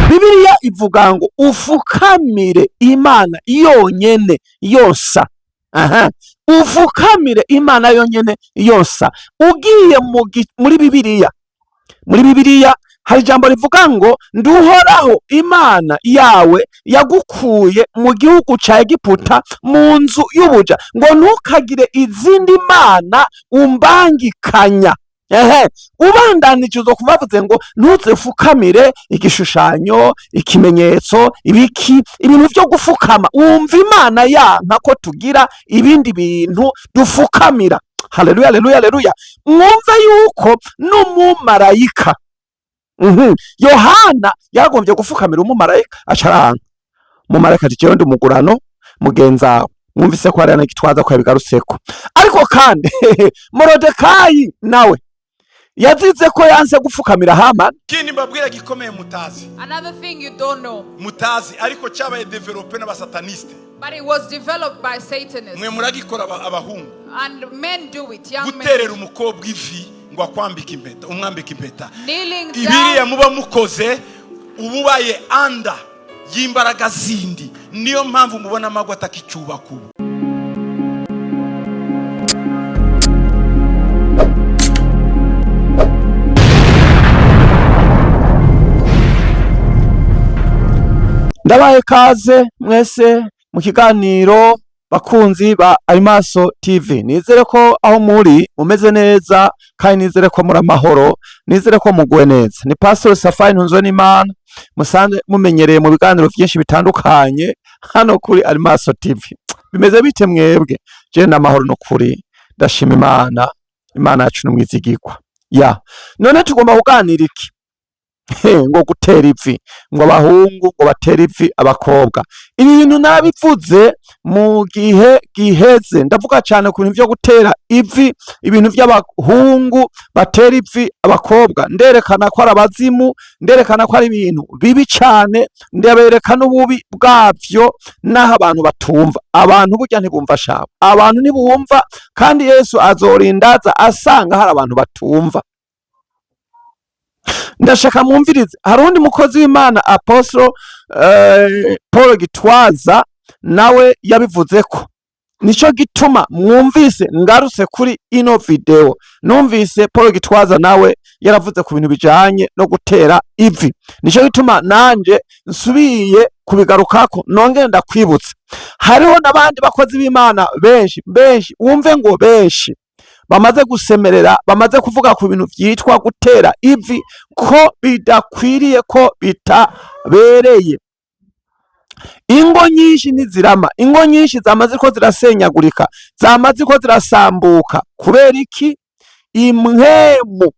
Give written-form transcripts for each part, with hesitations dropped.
Bibiliya ivuga ngo ufukamire Imana yonyene yosa. Ufukamire Imana yonyene yosa. Ugiye muri Bibiliya hari ijambo rivuga ngo nduhoraho Imana yawe yagukuye mu gihugu ca Egiputa mu nzu y'ubuja, ngo ntukagire izindi mana umbangikanya. Ubandanije uzokumva bavuze ngo ntuzifukamire igishushanyo, ikimenyetso, ibintu vyo gufukama. Wumva Imana yanka ko tugira ibindi bintu dufukamira. Haleluya, haleluya, haleluya. Mwumve yuko n'umumarayika Yohana yagombye gufukamira umumarayika acaranga. Umumarayika ati jewe ndi umugurano mugenzawe. Mwumvise ko hari n'igitwaza ko yabigarutseko. Ariko kandi Morodekayi nawe yazize ko yanse gufukamira Hamani. Kindi mbabwira gikomeye mutazi. Another thing you don't know. Mutazi ariko cyabaye developed n'abasataniste. But it was developed by Satanists. Mwe muragikora abahungu. And men do it, young men. Guterera umukobwa ivi ngo akwambika impeta, umwambika impeta. Kneeling down. Ibiriya muba mukoze ububaye anda y'imbaraga zindi. Niyo mpamvu mubona amagwa atakicuba kubu. Ndabaye kaze mwese mu kiganiro bakunzi ba Alimaso TV. Nizere ko aho muri mumeze neza kandi nizere ko muri amahoro, nizere ko muguwe neza. Ni Pastor Safari Ntunzwenimana, musanze mumenyereye mu biganiro byinshi bitandukanye hano kuri Alimaso TV. Bimeze bite mwebwe? Je n'amahoro no kuri ndashima Imana yacu n'umwizigirwa. None tugomba kuganira iki? Ngo gutera ivi, ngo abahungu ngo batera ivi abakobwa. Ibi bintu nabivuze mu gihe giheze, ndavuga cyane ku bintu byo gutera ivi, ibintu by'abahungu batera ivi abakobwa. Nderekana ko ari abazimu, nderekana ko ari ibintu bibi cyane, ndaberekana ububi bwavyo naho abantu batumva. Abantu burya ntibumva shabo, abantu ntibumva, kandi Yesu azorindaza asanga hari abantu batumva. Ndashaka mwumvirize, hari undi mukozi w'Imana Apostle Paul Gitwaza nawe yabivuze ko. Nico gituma mwumvise ngarutse kuri ino video. Numvise Paul Gitwaza nawe yaravuze ku bintu bijanye no gutera ivi. Nico gituma nanje nsubiye kubigarukako nongere ndakwibutsa. Hariho n'abandi bakozi b'Imana benshi, wumve ngo benshi bamaze gusemerera, bamaze kuvuga ku bintu byitwa gutera ivi ko bidakwiriye, ko bitabereye. Ingo nyinshi nizirama, ingo nyinshi zamaze ko zirasenyagurika, zamaze ko zirasambuka. Kubera iki? Imwemu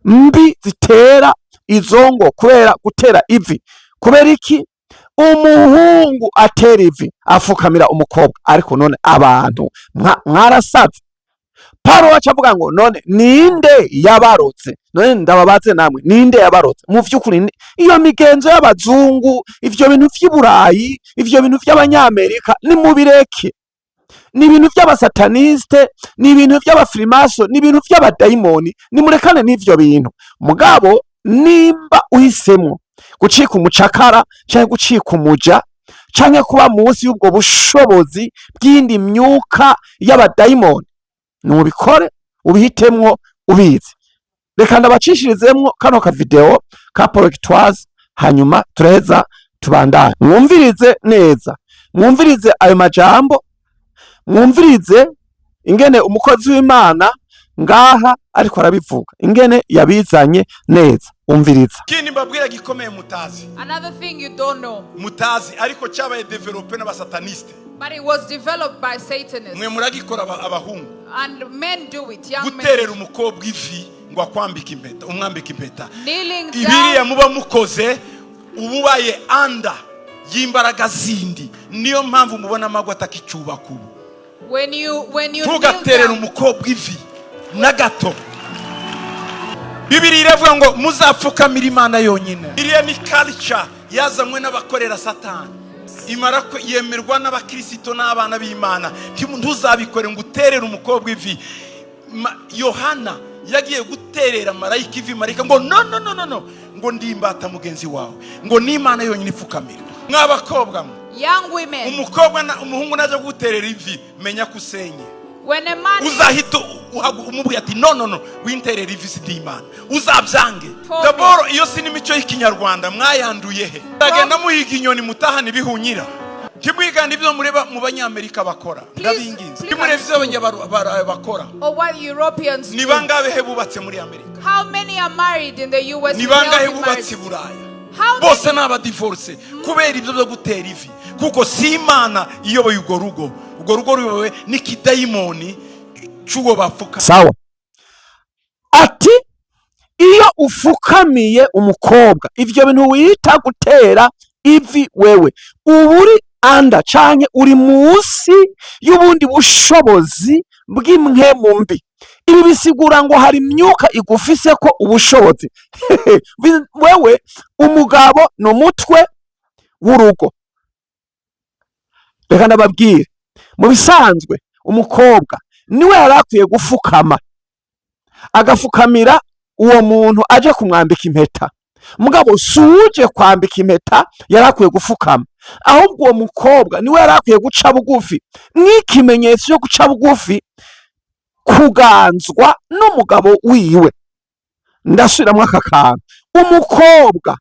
mbi zitera izongo kubera gutera ivi. Kubera iki? Umuhungu atera ivi afukamira umukobwa. Ariko none abantu mwarasaze. Paulo acavuga ngo none ninde yabarotse? None ndababaze namwe, ninde yabarotse? Mu vy'ukuri iyo migenzo y'abazungu, ivyo bintu vy'Iburayi, ivyo bintu vy'Abanyamerika ni mubireke. Ni ibintu vy'abasataniste, ni ibintu vy'abafrimaso, ni ibintu vy'abadayimoni. Ni murekane n'ivyo bintu. Mugabo nimba uhisemwo gucika umucakara canke gucika umuja canke kuba munsi y'ubwo bushobozi bw'indi myuka y'abadayimoni, nubikore, ubihitemwo ubizi. Reka ndabacishirizemwo kano ka video ka Paul Gitwaza, hanyuma tureza tubandane. Mwumvirize neza, mwumvirize ayo majambo, mwumvirize ingene umukozi w'Imana ngaha ariko arabivuga, ingene yabizanye neza. Umviriza. Kindi mbabwira gikomeye mutazi. Another thing you don't know. Mutazi ariko cyabaye developed n'abasataniste. But it was developed by Satanists. Mwe muragikora abahungu. And men do it, young men. Guterera umukobwa ivi ngo akwambika impeta, umwambika impeta. Kneeling down. Ibiriya muba mukoze ububaye anda y'imbaraga zindi. Niyo mpamvu mubona amagwa atakicuba kubu. When you tugaterera umukobwa ivi na gato. Bibiliya iravuga ngo muzapfukamira Imana yonyine. Iriya ni culture yazanywe n'abakorera Satani. Imara ko yemerwa n'abakristo n'abana b'Imana. Ntuzabikore ngo uterere umukobwa ivi. Yohana yagiye guterera marayika ivi, marayika ngo no, ngo ndimbata mugenzi wawe, ngo n'Imana yonyine ipfukamirwa. Mw'abakobwa mwe, Young women, umuhungu naje guterera ivi, menya kusenye. when a man Uzahita umubwira ati no, winterera ivi si Imana, uzabyange. For Daboro iyo si n'imico y'ikinyarwanda mwayanduye he? Agenda muhiga inyoni mutahana ibihunyira. Kimwigana ibyo mureba mu banyamerika bakora. Ndabinginze. Kimurevye ibyo bakora. or what Europeans Ni do. bangahe he bubatse muri Amerika? How many are married in the US? Ni in healthy bangahe marriage? bubatse Buraya? How Bose many? n'aba divorce kubera ibyo byo gutera ivi, kuko si Imana iyoboye urwo rugo. Urwo rugo ruyobowe n'ikidayimoni cy'uwo bafuka. sawa. Ati iyo ufukamiye umukobwa, ivyo bintu wita gutera ivi, wewe uburi anda canke uri musi y'ubundi bushobozi bw'imwemu mbi. Ibi bisigura ngo hari imyuka igufise ko ubushobozi. Wewe umugabo no mutwe w'urugo. Reka ndababwire, mu bisanzwe umukobwa niwe yarakwiye gufukama, agafukamira uwo muntu aje kumwambika impeta. Mugabo suje kwambika impeta yarakwiye gufukama, ahubwo uwo mukobwa niwe yarakwiye guca bugufi, nk'ikimenyetso cyo guca bugufi kuganzwa n'umugabo wiwe. Ndasubiramwo aka kantu, umukobwa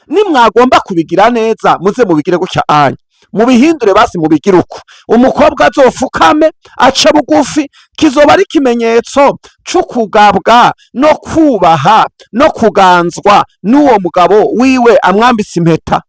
nimwagomba kubigira neza muze mubigire gutya anya, mubihindure basi mubigire uko. Umukobwa azofukame aca bugufi, kizoba ari ikimenyetso c'ukugabwa no kubaha no kuganzwa n'uwo mugabo wiwe amwambitse impeta.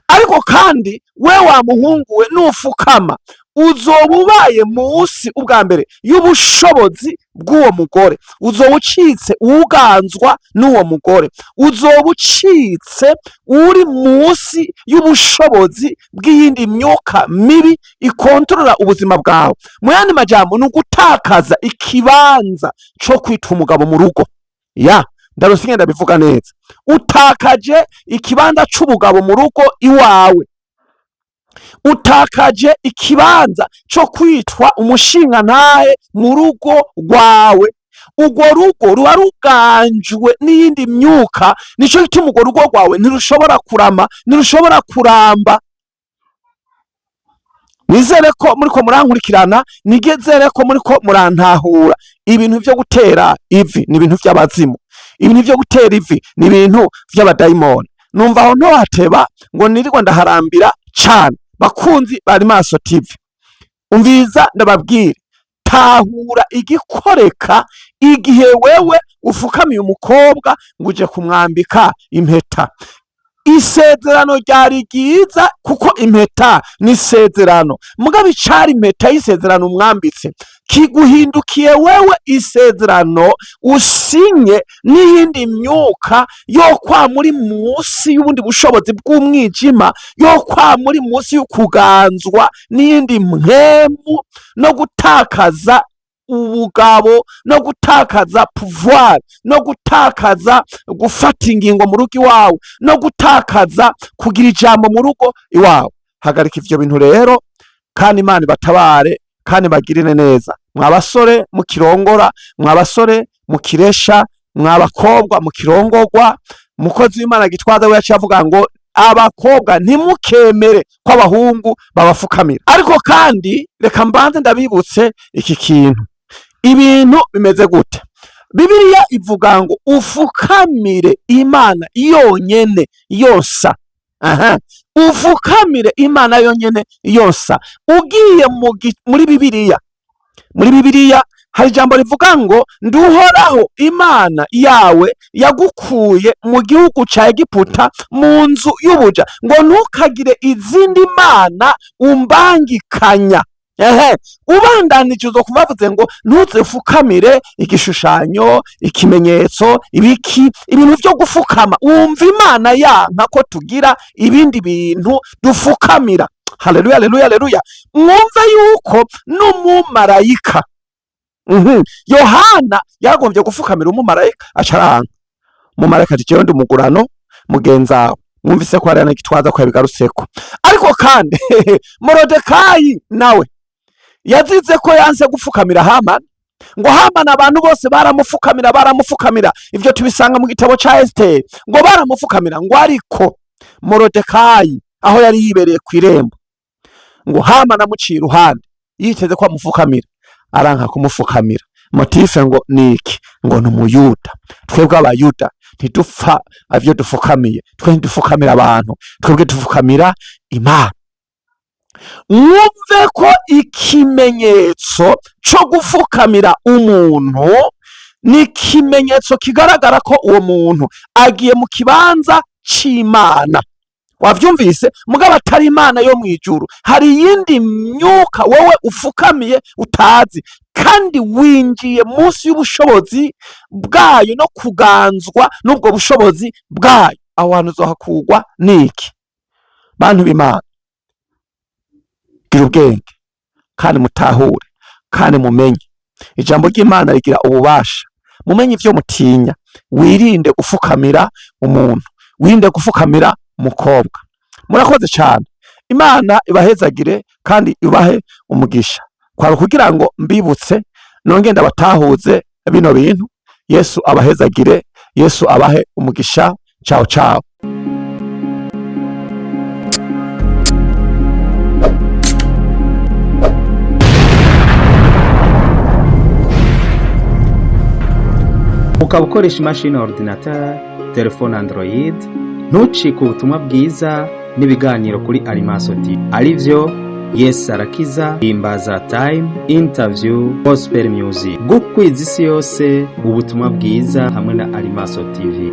Ariko kandi we wa muhungu we nufukama, uzoba ubaye musi ubwa mbere y'ubushobozi bw'uwo mugore, uzoba ucitse uganzwa n'uwo mugore, uzoba ucitse uri musi y'ubushobozi bw'iyindi myuka mibi ikontorora ubuzima bwawe. Mu yandi majambo ni ugutakaza ikibanza co kwita umugabo mu rugo. Ndarusinge ndabivuga neza, utakaje ikibanza c'ubugabo mu rugo iwawe, utakaje ikibanza co kwitwa umushingantahe mu rugo rwawe. Urwo rugo ruba ruganjwe n'iyindi myuka, nico gituma urwo rugo rwawe ntirushobora kurama, ntirushobora kuramba. Nizere ko muriko murankurikirana, nigezere ko muriko murantahura. Ibintu vyo gutera ivi ni ibintu vy'abazimu, ibintu vyo gutera ivi ni ibintu vy'abadayimoni. Numva aho ntohateba ngo nirirwa ndaharambira cane. Bakunzi bari Maso TV, umviza ndababwire, tahura igikoreka igihe wewe ufukamiye umukobwa ngo uje kumwambika impeta. Isezerano ryari ryiza kuko impeta ni isezerano, mugabo icari impeta y'isezerano umwambitse kiguhindukiye wewe isezerano usinye n'iyindi myuka yo kwa muri musi y'ubundi bushobozi bw'umwijima, yo kwa muri musi y'ukuganzwa n'iyindi mpemu, no gutakaza ubugabo, no gutakaza pouvoir, no gutakaza gufata ingingo mu rugo iwawe, no gutakaza kugira ijambo mu rugo iwawe. Hagarika ivyo bintu rero, kandi Imana ibatabare kandi bagirire neza. Mwabasore mukirongora, mwabasore mukiresha, mwabakobwa mukirongorwa, umukozi w'Imana Gitwaza we yaciye avuga ngo abakobwa ntimukemere ko abahungu babafukamira. Ariko kandi reka mbanze ndabibutse iki kintu, ibintu bimeze gute. Bibiliya ivuga ngo ufukamire Imana yonyene yonsa. Ufukamire Imana yonyene yonsa. Ugiye muri Bibiliya hari ijambo rivuga ngo nduhoraho Imana yawe yagukuye mu gihugu ca Egiputa mu nzu y'ubuja, ngo ntukagire izindi mana umbangikanya. Ubandanije uzokubavuze ngo ntuzifukamire igishushanyo, ikimenyetso, ibintu vyo gufukama. Wumva Imana yanka ko tugira ibindi bintu dufukamira. Haleluya, haleluya, haleluya. Mwumve yuko n'umumarayika Yohana yagombye gufukamira umumarayika, acaranga. Umumarayika ati jewe ndi umugurano mugenzawe. Mwumvise ko Ariana Gitwaza ko yabigarutseko. Ariko kandi Morodekayi nawe yazize ko yanse gufukamira Hamani, ngo Hamani abantu bose baramufukamira. Ivyo tubisanga mu gitabo ca Esiteri, ngo baramufukamira, ngo ariko Morodekayi aho yari yibereye kw'irembo, ngo Hamani amuciye iruhande yiteze ko amufukamira, aranka kumufukamira. Motife ngo niki? Ngo n'umuyuda. Twebwe abayuda ntidupfa avyo dufukamiye, twe ntidufukamira abantu, twebwe dufukamira Imana. Mwumve ko ikimenyetso co gufukamira umuntu ni ikimenyetso kigaragara ko uwo muntu agiye mu kibanza c'Imana. Wavyumvise? Mugabo atari Imana yo mwijuru, hari yindi myuka wowe ufukamiye utazi, kandi winjiye munsi y'ubushobozi bwayo no kuganzwa n'ubwo bushobozi bwayo. Aho hantu uzohakugwa niki? Bantu b'Imana, gira ubwenge kandi mutahure kandi mumenye ijambo ry'Imana rigira ububasha. Mumenye ivyo mutinya, wirinde gufukamira umuntu, wirinde gufukamira umukobwa. Murakoze cyane. Imana ibahezagire kandi ibahe umugisha. Kwari kugira ngo mbibutse nonge ndabatahuze bino bintu. Yesu abahezagire, Yesu abahe umugisha. Ciao ciao. Ukaba ukoresha imashini ordinateur, telefone Android, ntucike ubutumwa bwiza n'ibiganiro kuri Alimaso TV, arivyo Yesu Arakiza, Himbaza Time, Interview, Gospel Music. Gukwiza isi yose ubutumwa bwiza hamwe na Alimaso TV.